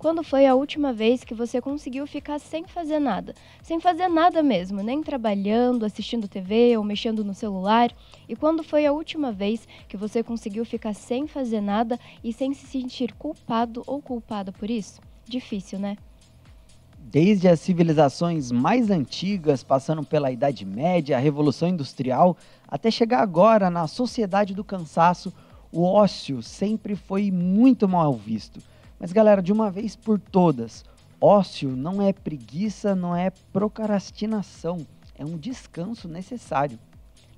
Quando foi a última vez que você conseguiu ficar sem fazer nada? Sem fazer nada mesmo, nem trabalhando, assistindo TV ou mexendo no celular? E quando foi a última vez que você conseguiu ficar sem fazer nada e sem se sentir culpado ou culpada por isso? Difícil, né? Desde as civilizações mais antigas, passando pela Idade Média, a Revolução Industrial, até chegar agora na sociedade do cansaço, o ócio sempre foi muito mal visto. Mas galera, de uma vez por todas, ócio não é preguiça, não é procrastinação, é um descanso necessário.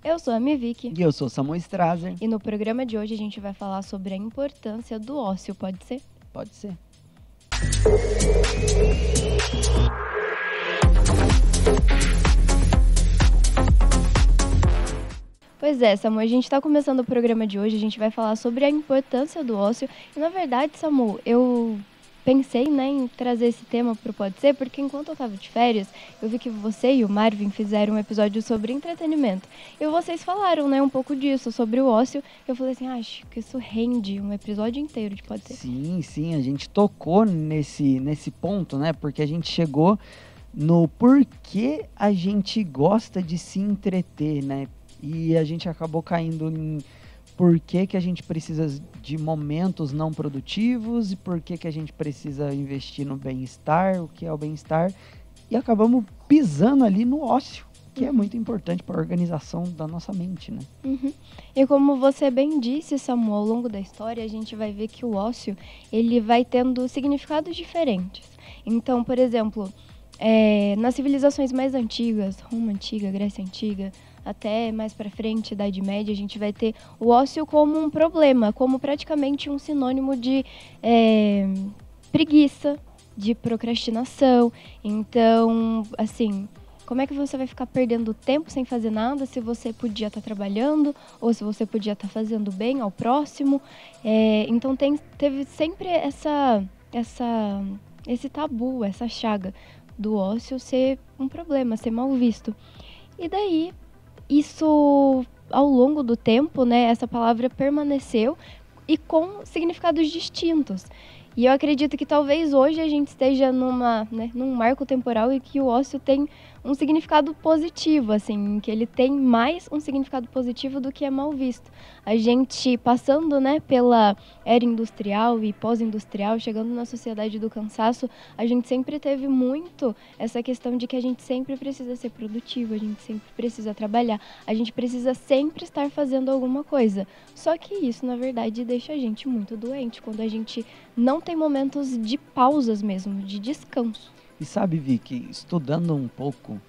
Eu sou a Miviki E eu sou Samuel Strazer, e no programa de hoje a gente vai falar sobre a importância do ócio, pode ser? pode ser. Pois é, Samu, a gente está começando o programa de hoje, a gente vai falar sobre a importância do ócio. E na verdade, Samu, eu pensei, né, em trazer esse tema para o Pode Ser, porque enquanto eu estava de férias, eu vi que você e o Marvin fizeram um episódio sobre entretenimento. E vocês falaram, né, um pouco disso, sobre o ócio. Eu falei assim, acho que isso rende um episódio inteiro de Pode Ser. Sim, a gente tocou nesse ponto, né? Porque a gente chegou no porquê a gente gosta de se entreter, né? E a gente acabou caindo em porquê que a gente precisa de momentos não produtivos e porquê que a gente precisa investir no bem-estar, o que é o bem-estar, e acabamos pisando ali no ócio, que é muito importante para a organização da nossa mente, né? Uhum. E como você bem disse, Samu, ao longo da história a gente vai ver que o ócio ele vai tendo significados diferentes. Então, por exemplo, nas civilizações mais antigas, Roma antiga, Grécia antiga, até mais para frente, Idade Média, a gente vai ter o ócio como um problema, como praticamente um sinônimo de preguiça, de procrastinação. Então, assim, como é que você vai ficar perdendo tempo sem fazer nada se você podia estar trabalhando ou se você podia estar fazendo bem ao próximo? Então, teve sempre esse tabu, essa chaga do ócio ser um problema, ser mal visto. E daí, isso, ao longo do tempo, né, essa palavra permaneceu e com significados distintos. E eu acredito que talvez hoje a gente esteja num marco temporal e que o ócio tem um significado positivo, assim, que ele tem mais um significado positivo do que é mal visto. A gente passando, né, pela era industrial e pós-industrial, chegando na sociedade do cansaço, a gente sempre teve muito essa questão de que a gente sempre precisa ser produtivo, a gente sempre precisa trabalhar, a gente precisa sempre estar fazendo alguma coisa. Só que isso, na verdade, deixa a gente muito doente, quando a gente não tem momentos de pausas mesmo, de descanso. E sabe, Vicky, estudando um pouco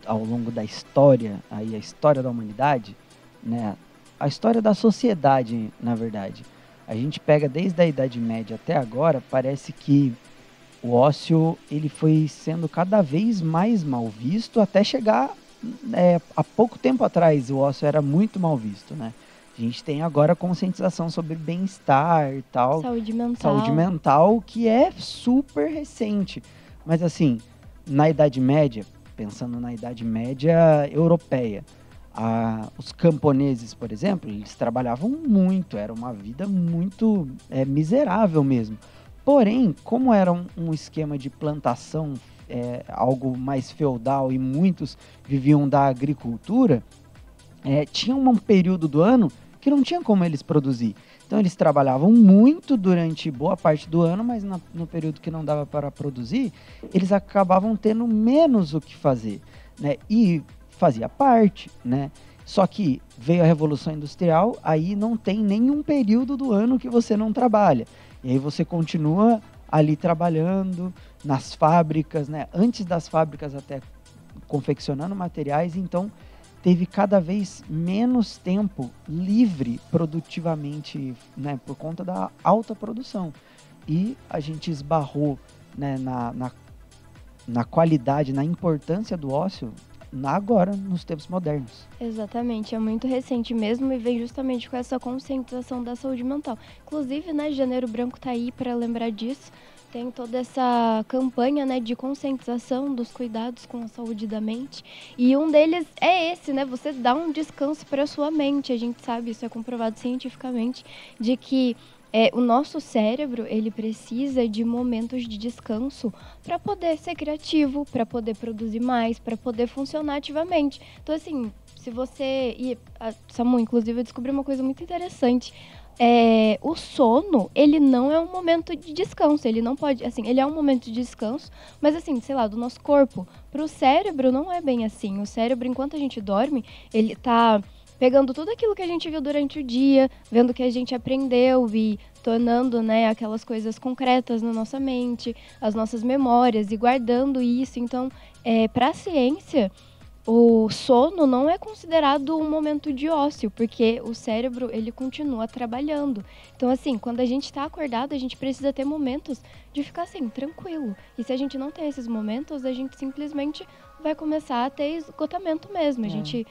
ao longo da história, aí a história da humanidade, né, a história da sociedade, na verdade, a gente pega desde a Idade Média até agora, parece que o ócio ele foi sendo cada vez mais mal visto, até chegar, há pouco tempo atrás, o ócio era muito mal visto, né? A gente tem agora a conscientização sobre bem-estar e tal. Saúde mental. Saúde mental, que é super recente. Mas assim, na Idade Média, pensando na Idade Média europeia, os camponeses, por exemplo, eles trabalhavam muito, era uma vida muito miserável mesmo. Porém, como era um esquema de plantação, algo mais feudal e muitos viviam da agricultura, tinha um período do ano que não tinha como eles produzir. Então eles trabalhavam muito durante boa parte do ano, mas no período que não dava para produzir, eles acabavam tendo menos o que fazer, né? E fazia parte, né? Só que veio a Revolução Industrial, aí não tem nenhum período do ano que você não trabalha. E aí você continua ali trabalhando nas fábricas, né? Antes das fábricas até confeccionando materiais, então teve cada vez menos tempo livre produtivamente, né, por conta da alta produção. E a gente esbarrou, né, na qualidade, na importância do ócio agora, nos tempos modernos. Exatamente, é muito recente mesmo e vem justamente com essa conscientização da saúde mental. Inclusive, né, Janeiro Branco tá aí para lembrar disso. Tem toda essa campanha, né, de conscientização dos cuidados com a saúde da mente. E um deles é esse, né? Você dá um descanso para a sua mente. A gente sabe, isso é comprovado cientificamente, de que O nosso cérebro, ele precisa de momentos de descanso para poder ser criativo, para poder produzir mais, para poder funcionar ativamente. Então, assim, se você... Samu, inclusive, eu descobri uma coisa muito interessante. O sono, ele não é um momento de descanso, ele não pode, assim, ele é um momento de descanso, mas assim, sei lá, do nosso corpo. Para o cérebro não é bem assim. O cérebro, enquanto a gente dorme, ele tá pegando tudo aquilo que a gente viu durante o dia, vendo o que a gente aprendeu e tornando, né, aquelas coisas concretas na nossa mente, as nossas memórias e guardando isso. Então, para a ciência, o sono não é considerado um momento de ócio, porque o cérebro, ele continua trabalhando. Então, assim, quando a gente está acordado, a gente precisa ter momentos de ficar, assim, tranquilo. E se a gente não tem esses momentos, a gente simplesmente vai começar a ter esgotamento mesmo. A gente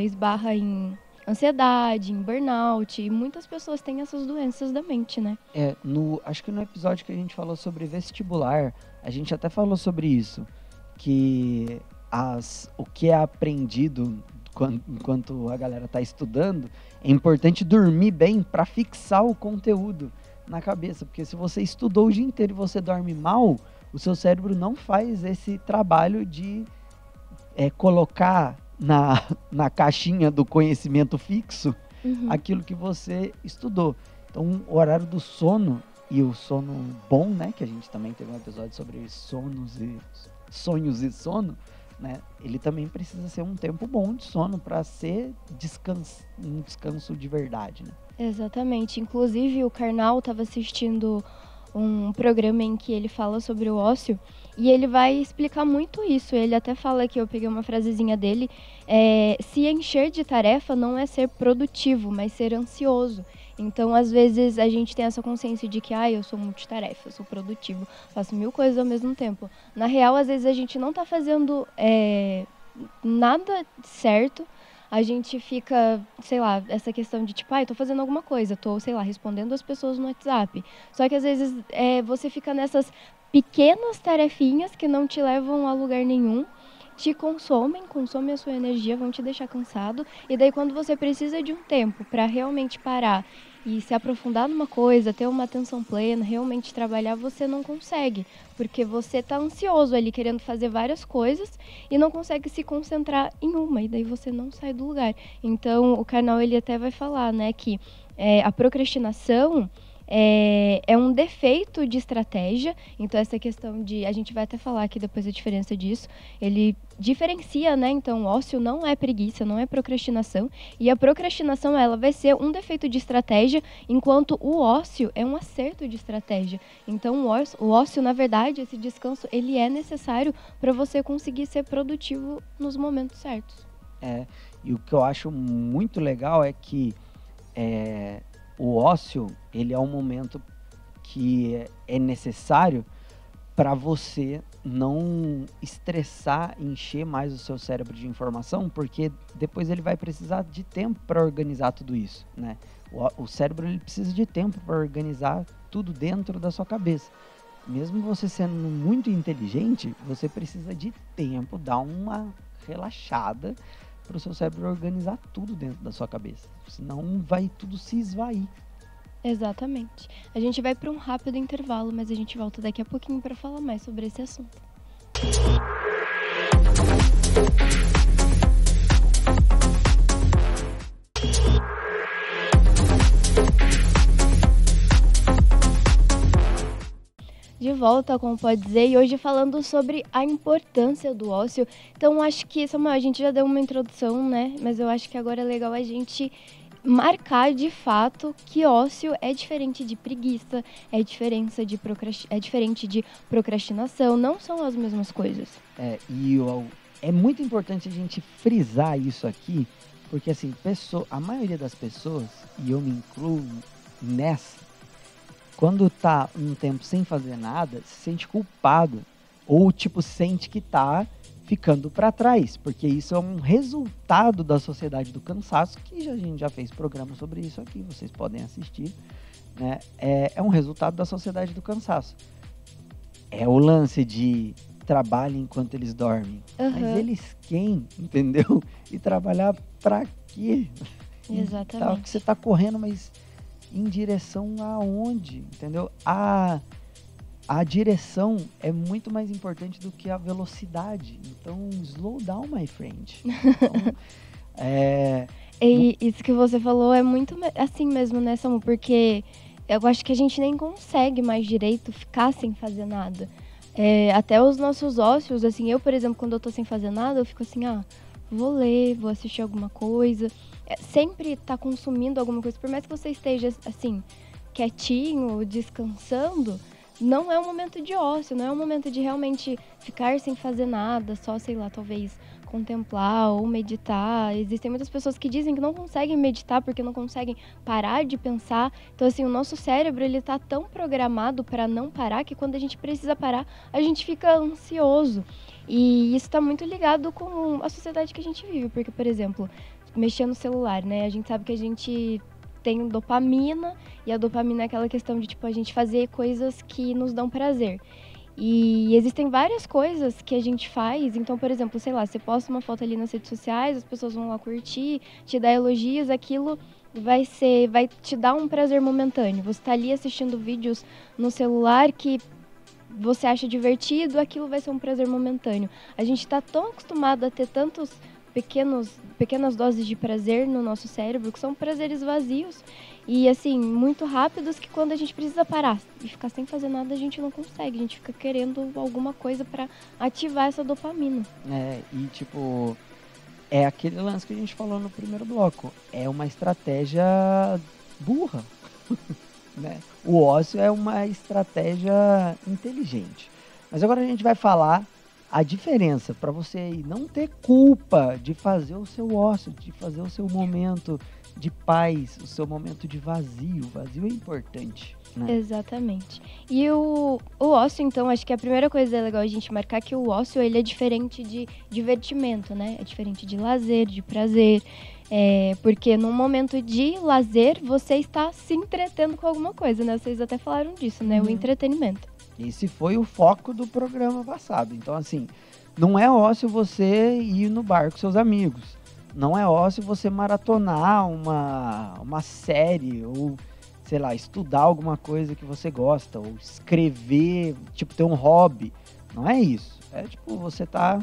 esbarra em ansiedade, em burnout, e muitas pessoas têm essas doenças da mente, né? Acho que no episódio que a gente falou sobre vestibular, a gente até falou sobre isso, que o que é aprendido enquanto a galera está estudando, é importante dormir bem para fixar o conteúdo na cabeça, porque se você estudou o dia inteiro e você dorme mal, o seu cérebro não faz esse trabalho de colocar na caixinha do conhecimento fixo aquilo que você estudou. Então, o horário do sono e o sono bom, né, que a gente também teve um episódio sobre sonhos e sono, né, ele também precisa ser um tempo bom de sono para ser um descanso de verdade, né? Exatamente. Inclusive, o Karnal estava assistindo um programa em que ele fala sobre o ócio e ele vai explicar muito isso. Ele até fala, que eu peguei uma frasezinha dele, se encher de tarefa não é ser produtivo, mas ser ansioso. Então, às vezes, a gente tem essa consciência de que, eu sou multitarefa, eu sou produtivo, faço 1000 coisas ao mesmo tempo. Na real, às vezes, a gente não está fazendo nada certo. A gente fica, sei lá, essa questão de tipo, eu tô fazendo alguma coisa, tô, sei lá, respondendo as pessoas no WhatsApp. Só que, às vezes, você fica nessas pequenas tarefinhas que não te levam a lugar nenhum, te consomem a sua energia, vão te deixar cansado. E daí, quando você precisa de um tempo para realmente parar e se aprofundar numa coisa, ter uma atenção plena, realmente trabalhar, você não consegue. Porque você está ansioso ali, querendo fazer várias coisas e não consegue se concentrar em uma. E daí você não sai do lugar. Então, o canal, ele até vai falar, né, que a procrastinação é um defeito de estratégia. Então, essa questão de... A gente vai até falar aqui depois a diferença disso. Ele diferencia, né? Então, ócio não é preguiça, não é procrastinação. E a procrastinação, ela vai ser um defeito de estratégia, enquanto o ócio é um acerto de estratégia. Então, o ócio, na verdade, esse descanso, ele é necessário para você conseguir ser produtivo nos momentos certos. E o que eu acho muito legal é que o ócio, ele é um momento que é necessário para você não estressar, encher mais o seu cérebro de informação, porque depois ele vai precisar de tempo para organizar tudo isso, né? O cérebro, ele precisa de tempo para organizar tudo dentro da sua cabeça. Mesmo você sendo muito inteligente, você precisa de tempo, dar uma relaxada para o seu cérebro organizar tudo dentro da sua cabeça. Senão vai tudo se esvair. Exatamente. A gente vai para um rápido intervalo, mas a gente volta daqui a pouquinho para falar mais sobre esse assunto. De volta, como pode dizer, e hoje falando sobre a importância do ócio. Então, acho que, Samuel, a gente já deu uma introdução, né? Mas eu acho que agora é legal a gente marcar de fato que ócio é diferente de preguiça, é diferente de procrastinação, não são as mesmas coisas. É muito importante a gente frisar isso aqui, porque assim, a maioria das pessoas, e eu me incluo nessa, quando tá um tempo sem fazer nada, se sente culpado, ou tipo, sente que tá ficando para trás, porque isso é um resultado da sociedade do cansaço, que a gente já fez programa sobre isso aqui, vocês podem assistir, né? É um resultado da sociedade do cansaço. É o lance de trabalho enquanto eles dormem. Mas eles quem, entendeu? E trabalhar para quê? Exatamente. Tá, que você tá correndo, mas em direção aonde, entendeu? A direção é muito mais importante do que a velocidade. Então, slow down, my friend. Então, E isso que você falou é muito assim mesmo, né, Samu? Porque eu acho que a gente nem consegue mais direito ficar sem fazer nada. Até os nossos ócios, assim, eu, por exemplo, quando eu tô sem fazer nada, eu fico assim, vou ler, vou assistir alguma coisa. Sempre tá consumindo alguma coisa, por mais que você esteja, assim, quietinho, descansando, não é um momento de ócio, não é um momento de realmente ficar sem fazer nada, só, sei lá, talvez contemplar ou meditar. Existem muitas pessoas que dizem que não conseguem meditar porque não conseguem parar de pensar. Então, assim, o nosso cérebro, ele tá tão programado para não parar que quando a gente precisa parar, a gente fica ansioso. E isso está muito ligado com a sociedade que a gente vive, porque, por exemplo, mexer no celular, né? A gente sabe que a gente tem dopamina, e a dopamina é aquela questão de, tipo, a gente fazer coisas que nos dão prazer. E existem várias coisas que a gente faz. Então, por exemplo, sei lá, você posta uma foto ali nas redes sociais, as pessoas vão lá curtir, te dar elogios, aquilo vai te dar um prazer momentâneo. Você tá ali assistindo vídeos no celular que você acha divertido, aquilo vai ser um prazer momentâneo. A gente tá tão acostumado a ter tantos pequenas doses de prazer no nosso cérebro, que são prazeres vazios e, assim, muito rápidos, que quando a gente precisa parar e ficar sem fazer nada, a gente não consegue. A gente fica querendo alguma coisa para ativar essa dopamina. E tipo, é aquele lance que a gente falou no primeiro bloco. É uma estratégia burra, né? O ócio é uma estratégia inteligente. Mas agora a gente vai falar a diferença para você não ter culpa de fazer o seu ócio, de fazer o seu momento de paz, o seu momento de vazio. Vazio é importante, né? Exatamente. E o ócio, então, acho que a primeira coisa legal a gente marcar que o ócio, ele é diferente de divertimento, né? É diferente de lazer, de prazer. Porque num momento de lazer, você está se entretendo com alguma coisa, né? Vocês até falaram disso, né? O entretenimento. Esse foi o foco do programa passado. Então, assim, não é ócio você ir no bar com seus amigos. Não é ócio você maratonar uma série ou, sei lá, estudar alguma coisa que você gosta, ou escrever, tipo, ter um hobby. Não é isso. É tipo, você tá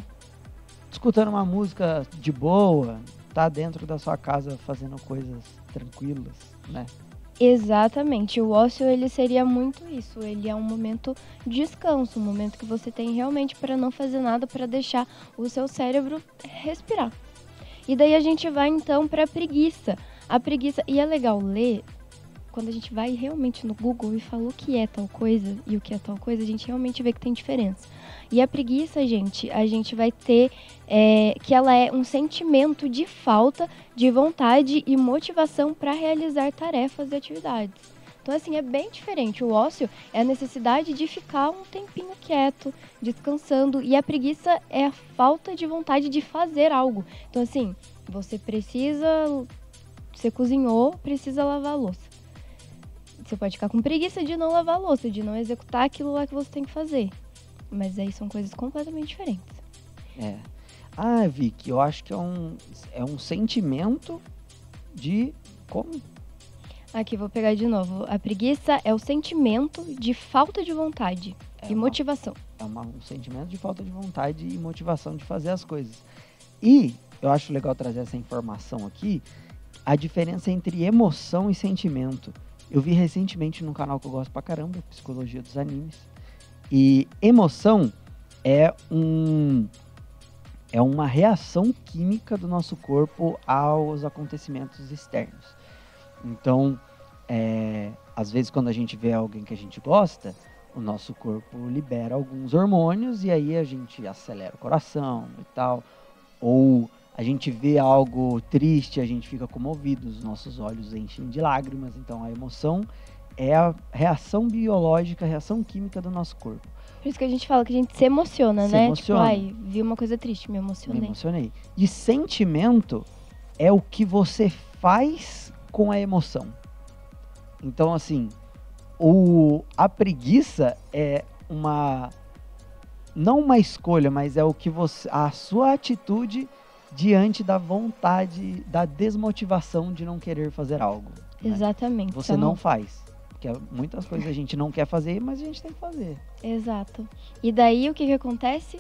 escutando uma música de boa, tá dentro da sua casa fazendo coisas tranquilas, né? Exatamente, o ócio, ele seria muito isso, ele é um momento de descanso, um momento que você tem realmente para não fazer nada, para deixar o seu cérebro respirar. E daí a gente vai então para a preguiça, e é legal ler, quando a gente vai realmente no Google e fala o que é tal coisa e o que é tal coisa, a gente realmente vê que tem diferença. E a preguiça, gente, a gente vai ter que ela é um sentimento de falta de vontade e motivação para realizar tarefas e atividades. Então, assim, é bem diferente. O ócio é a necessidade de ficar um tempinho quieto, descansando. E a preguiça é a falta de vontade de fazer algo. Então, assim, você cozinhou, precisa lavar a louça. Você pode ficar com preguiça de não lavar a louça, de não executar aquilo lá que você tem que fazer. Mas aí são coisas completamente diferentes. Vicky, eu acho que é um sentimento de... Como? Aqui, vou pegar de novo. A preguiça é o sentimento de falta de vontade e motivação. Um sentimento de falta de vontade e motivação de fazer as coisas. E eu acho legal trazer essa informação aqui, a diferença entre emoção e sentimento. Eu vi recentemente num canal que eu gosto pra caramba, Psicologia dos Animes. E emoção é uma reação química do nosso corpo aos acontecimentos externos. Então, às vezes quando a gente vê alguém que a gente gosta, o nosso corpo libera alguns hormônios e aí a gente acelera o coração e tal. Ou a gente vê algo triste, a gente fica comovido, os nossos olhos enchem de lágrimas. Então, a emoção é a reação biológica, a reação química do nosso corpo. Por isso que a gente fala que a gente se emociona, né? Emociona. Tipo, vi uma coisa triste, me emocionei. E sentimento é o que você faz com a emoção. Então, assim, a preguiça é não uma escolha, mas é a sua atitude diante da vontade, da desmotivação de não querer fazer algo. né? Exatamente. Você não faz. Porque muitas coisas a gente não quer fazer, mas a gente tem que fazer. Exato. E daí o que acontece?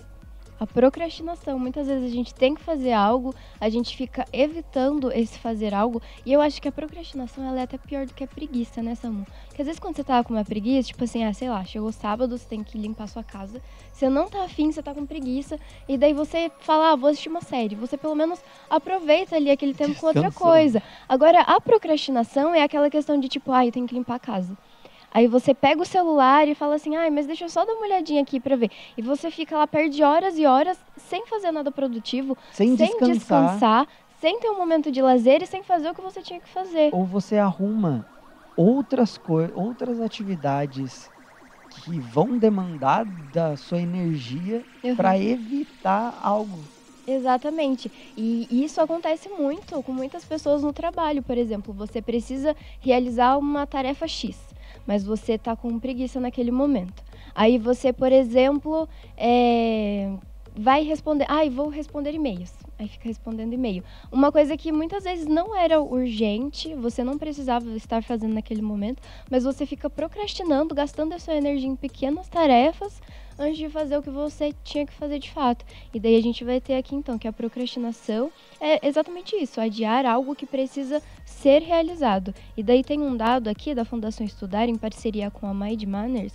A procrastinação. Muitas vezes a gente tem que fazer algo, a gente fica evitando esse fazer algo. E eu acho que a procrastinação ela é até pior do que a preguiça, né, Samu? Porque às vezes quando você tá com uma preguiça, tipo assim, sei lá, chegou sábado, você tem que limpar sua casa. Você não tá afim, você tá com preguiça. E daí você fala, vou assistir uma série. Você pelo menos aproveita ali aquele tempo com outra coisa. Agora, a procrastinação é aquela questão de tipo, eu tenho que limpar a casa. Aí você pega o celular e fala assim, mas deixa eu só dar uma olhadinha aqui pra ver. E você fica lá, perde horas e horas sem fazer nada produtivo, sem descansar, sem ter um momento de lazer e sem fazer o que você tinha que fazer. Ou você arruma outras atividades que vão demandar da sua energia para evitar algo. Exatamente. E isso acontece muito com muitas pessoas no trabalho, por exemplo. Você precisa realizar uma tarefa X, mas você está com preguiça naquele momento. Aí você, por exemplo, vai responder... vou responder e-mails. Aí fica respondendo e-mail. Uma coisa que muitas vezes não era urgente, você não precisava estar fazendo naquele momento, mas você fica procrastinando, gastando a sua energia em pequenas tarefas antes de fazer o que você tinha que fazer de fato. E daí a gente vai ter aqui, então, que a procrastinação é exatamente isso, adiar algo que precisa ser realizado. E daí tem um dado aqui da Fundação Estudar, em parceria com a Mind Manners,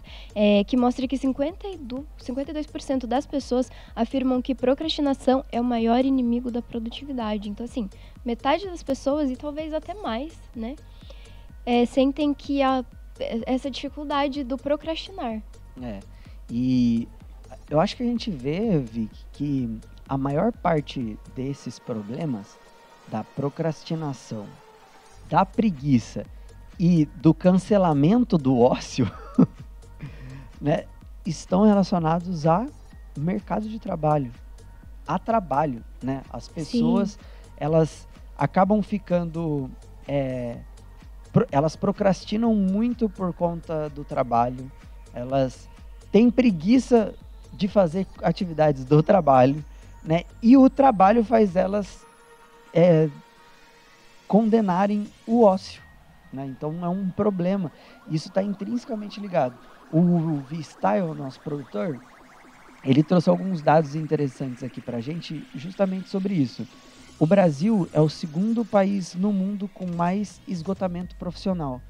que mostra que 52% das pessoas afirmam que procrastinação é o maior inimigo da produtividade. Então, assim, metade das pessoas, e talvez até mais, né, sentem que essa dificuldade do procrastinar. E eu acho que a gente vê, Vic, que a maior parte desses problemas, da procrastinação, da preguiça e do cancelamento do ócio, né, estão relacionados ao mercado de trabalho, a trabalho, né? As pessoas, elas acabam ficando... elas procrastinam muito por conta do trabalho, elas têm preguiça de fazer atividades do trabalho, né? E o trabalho faz elas condenarem o ócio, né? Então é um problema. Isso está intrinsecamente ligado. O V-Style, nosso produtor, ele trouxe alguns dados interessantes aqui para a gente justamente sobre isso. O Brasil é o segundo país no mundo com mais esgotamento profissional.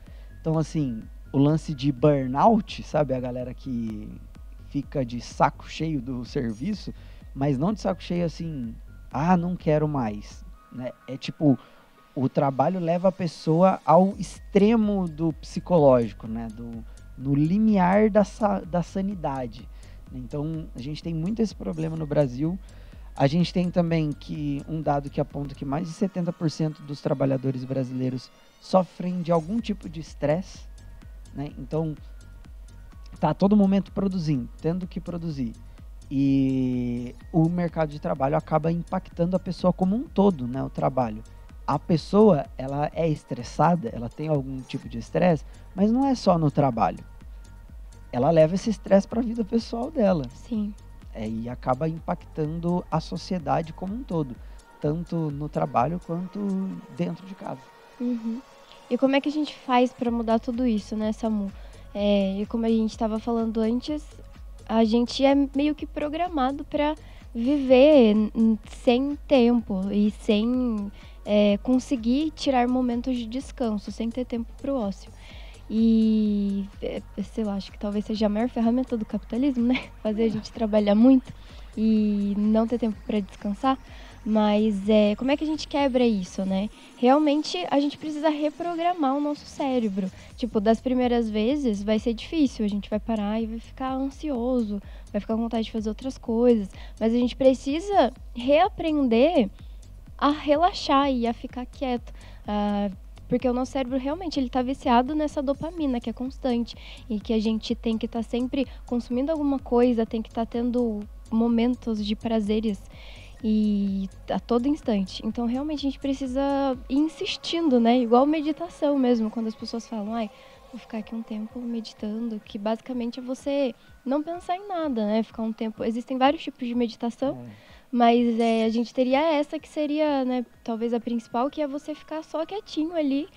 Então, assim, o lance de burnout, sabe? A galera que fica de saco cheio do serviço, mas não de saco cheio assim, não quero mais, né? É tipo, o trabalho leva a pessoa ao extremo do psicológico, né? No limiar da sanidade. Então, a gente tem muito esse problema no Brasil. A gente tem também um dado que aponta que mais de 70% dos trabalhadores brasileiros sofrem de algum tipo de estresse, né? Então, tá a todo momento produzindo, tendo que produzir. E o mercado de trabalho acaba impactando a pessoa como um todo, né? O trabalho. A pessoa, ela é estressada, ela tem algum tipo de estresse, mas não é só no trabalho. Ela leva esse estresse para a vida pessoal dela. Sim. E acaba impactando a sociedade como um todo, tanto no trabalho quanto dentro de casa. Uhum. E como é que a gente faz para mudar tudo isso, né, Samu? E como a gente estava falando antes, a gente é meio que programado para viver sem tempo e sem conseguir tirar momentos de descanso, sem ter tempo para o ócio. E, sei lá, acho que talvez seja a maior ferramenta do capitalismo, né? Fazer a gente trabalhar muito e não ter tempo para descansar. Mas como é que a gente quebra isso, né? Realmente a gente precisa reprogramar o nosso cérebro. Tipo, das primeiras vezes vai ser difícil, a gente vai parar e vai ficar ansioso, vai ficar com vontade de fazer outras coisas. Mas a gente precisa reaprender a relaxar e a ficar quieto. Porque o nosso cérebro realmente ele está viciado nessa dopamina que é constante e que a gente tem que estar sempre consumindo alguma coisa, tem que estar tendo momentos de prazeres e a todo instante. Então, realmente, a gente precisa ir insistindo, né? Igual meditação mesmo, quando as pessoas falam, vou ficar aqui um tempo meditando, que basicamente é você não pensar em nada, né? Ficar um tempo... Existem vários tipos de meditação, mas a gente teria essa que seria, né, talvez a principal, que é você ficar só quietinho ali,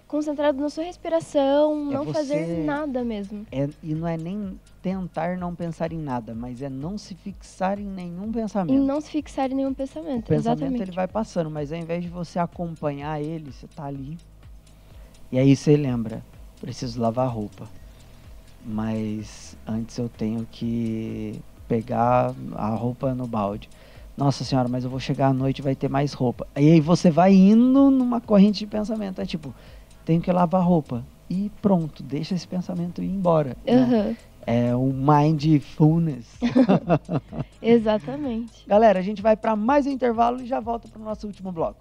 concentrado na sua respiração, não você- fazer nada mesmo. E não é nem tentar não pensar em nada, mas é não se fixar em nenhum E pensamento. não se fixar em nenhum O pensamento. pensamento Exatamente. ele vai passando, mas ao invés de você acompanhar ele, você tá ali. E aí você lembra, preciso lavar a roupa. Mas antes eu tenho que pegar a roupa no balde. Nossa senhora, mas eu vou chegar à noite e vai ter mais roupa. E aí você vai indo numa corrente de pensamento. É tipo, tenho que lavar a roupa. E pronto, deixa esse pensamento ir embora. Né? Aham. É o mindfulness. Exatamente. Galera, a gente vai para mais um intervalo e já volta para o nosso último bloco.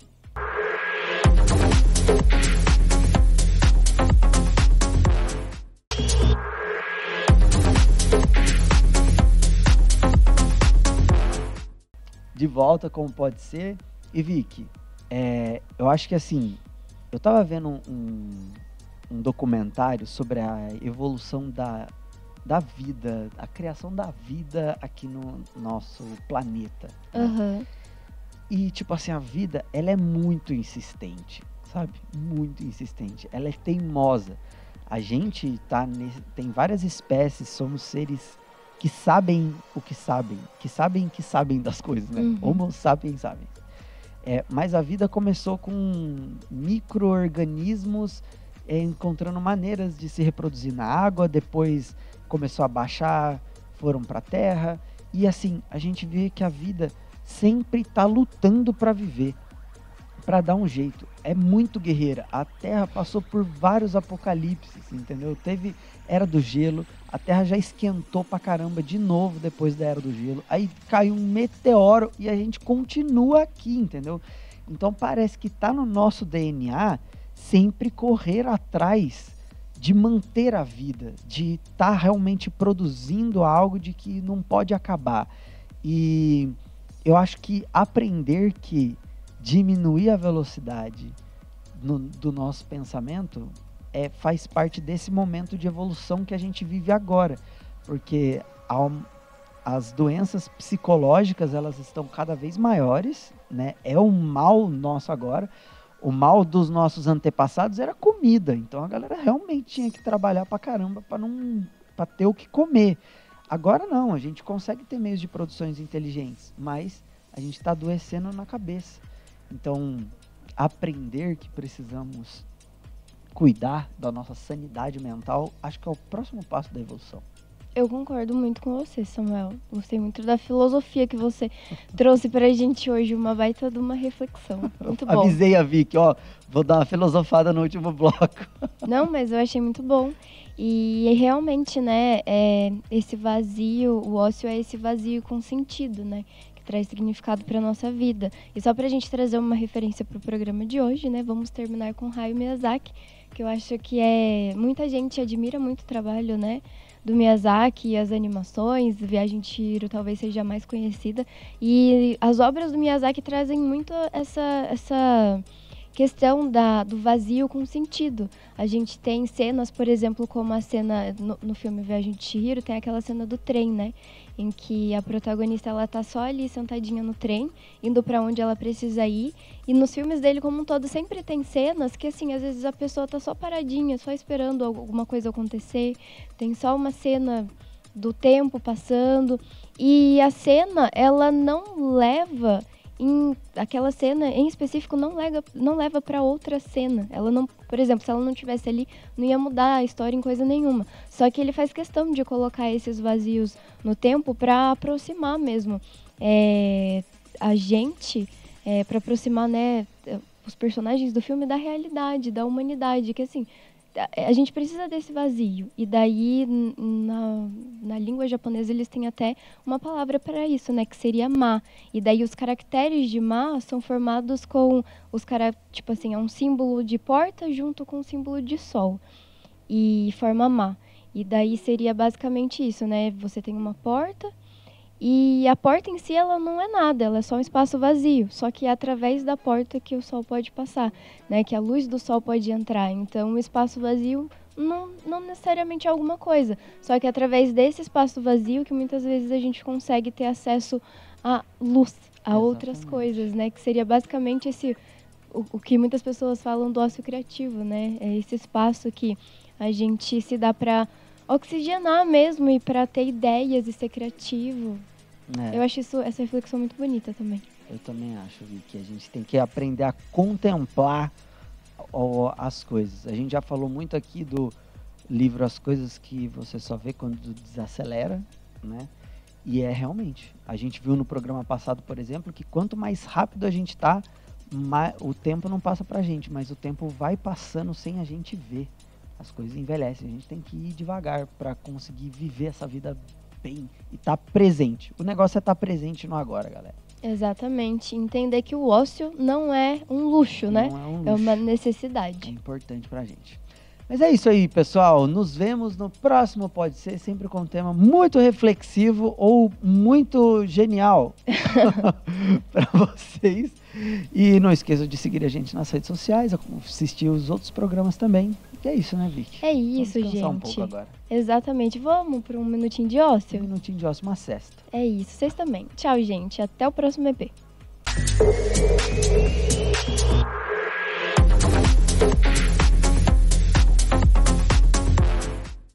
De volta, como pode ser. E Vicky, eu acho que assim, eu tava vendo um documentário sobre a evolução da vida, a criação da vida aqui no nosso planeta. Né? Aham. E, tipo assim, a vida, ela é muito insistente, sabe? Muito insistente. Ela é teimosa. A gente tem várias espécies, somos seres que sabem o que sabem das coisas, né? Uhum. Homo sapiens sapiens. Mas a vida começou com micro-organismos encontrando maneiras de se reproduzir na água, depois começou a baixar, foram para a terra, e assim, a gente vê que a vida sempre está lutando para viver, para dar um jeito. É muito guerreira. A Terra passou por vários apocalipses, entendeu? Teve Era do Gelo, a Terra já esquentou pra caramba de novo depois da Era do Gelo. Aí caiu um meteoro e a gente continua aqui, entendeu? Então parece que tá no nosso DNA sempre correr atrás de manter a vida, de estar realmente produzindo algo de que não pode acabar. E eu acho que aprender que diminuir a velocidade do nosso pensamento faz parte desse momento de evolução que a gente vive agora, porque as doenças psicológicas elas estão cada vez maiores, né? É um mal nosso agora. O mal dos nossos antepassados era comida, então a galera realmente tinha que trabalhar pra caramba para ter o que comer. Agora não, a gente consegue ter meios de produções inteligentes, mas a gente está adoecendo na cabeça. Então, aprender que precisamos cuidar da nossa sanidade mental, acho que é o próximo passo da evolução. Eu concordo muito com você, Samuel. Gostei muito da filosofia que você trouxe pra gente hoje, uma baita de uma reflexão. Muito bom. Avisei a Vicky, ó, vou dar uma filosofada no último bloco. Não, mas eu achei muito bom. E realmente, né, esse vazio, o ócio é esse vazio com sentido, né? Que traz significado pra nossa vida. E só pra gente trazer uma referência pro programa de hoje, né? Vamos terminar com Hayao Miyazaki, que eu acho que muita gente admira muito o trabalho, né? Do Miyazaki e as animações, Viagem de Chihiro talvez seja a mais conhecida. E as obras do Miyazaki trazem muito essa questão do vazio com sentido. A gente tem cenas, por exemplo, como a cena no filme Viagem de Chihiro, tem aquela cena do trem, né? Em que a protagonista ela tá só ali sentadinha no trem, indo para onde ela precisa ir. E nos filmes dele como um todo sempre tem cenas que assim, às vezes a pessoa tá só paradinha, só esperando alguma coisa acontecer. Tem só uma cena do tempo passando e a cena ela não leva aquela cena em específico não leva para outra cena. Ela não, por exemplo, se ela não tivesse ali, não ia mudar a história em coisa nenhuma. Só que ele faz questão de colocar esses vazios no tempo para aproximar mesmo a gente, para aproximar, né, os personagens do filme da realidade, da humanidade, que assim, a gente precisa desse vazio. E daí, na língua japonesa, eles têm até uma palavra para isso, né? Que seria ma. E daí, os caracteres de ma são formados com tipo assim, é um símbolo de porta junto com um símbolo de sol. E forma ma. E daí, seria basicamente isso, né? Você tem uma porta e a porta em si, ela não é nada, ela é só um espaço vazio. Só que é através da porta que o sol pode passar, né? Que a luz do sol pode entrar. Então, o espaço vazio não necessariamente é alguma coisa. Só que é através desse espaço vazio que muitas vezes a gente consegue ter acesso à luz, a outras coisas, né? Que seria basicamente o que muitas pessoas falam do ócio criativo, né? É esse espaço que a gente se dá para oxigenar mesmo e para ter ideias e ser criativo. Eu acho essa reflexão muito bonita também. Eu também acho, Vi, que a gente tem que aprender a contemplar as coisas. A gente já falou muito aqui do livro As Coisas que Você Só Vê Quando Desacelera, né? E realmente, a gente viu no programa passado, por exemplo, que quanto mais rápido a gente tá, o tempo não passa pra gente, mas o tempo vai passando sem a gente ver. As coisas envelhecem, a gente tem que ir devagar para conseguir viver essa vida bem e estar presente. O negócio é estar presente no agora, galera. Exatamente. Entender que o ócio não é um luxo, né? Não é um luxo. É uma necessidade. É importante pra gente. Mas é isso aí, pessoal. Nos vemos no próximo Pode Ser, sempre com um tema muito reflexivo ou muito genial para vocês. E não esqueçam de seguir a gente nas redes sociais, assistir os outros programas também. E é isso, né, Vicky? É isso, Vamos descansar gente. um pouco agora. Exatamente. Vamos para um minutinho de ócio? Um minutinho de ócio, uma sesta. É isso. Vocês também. Tchau, gente. Até o próximo EP.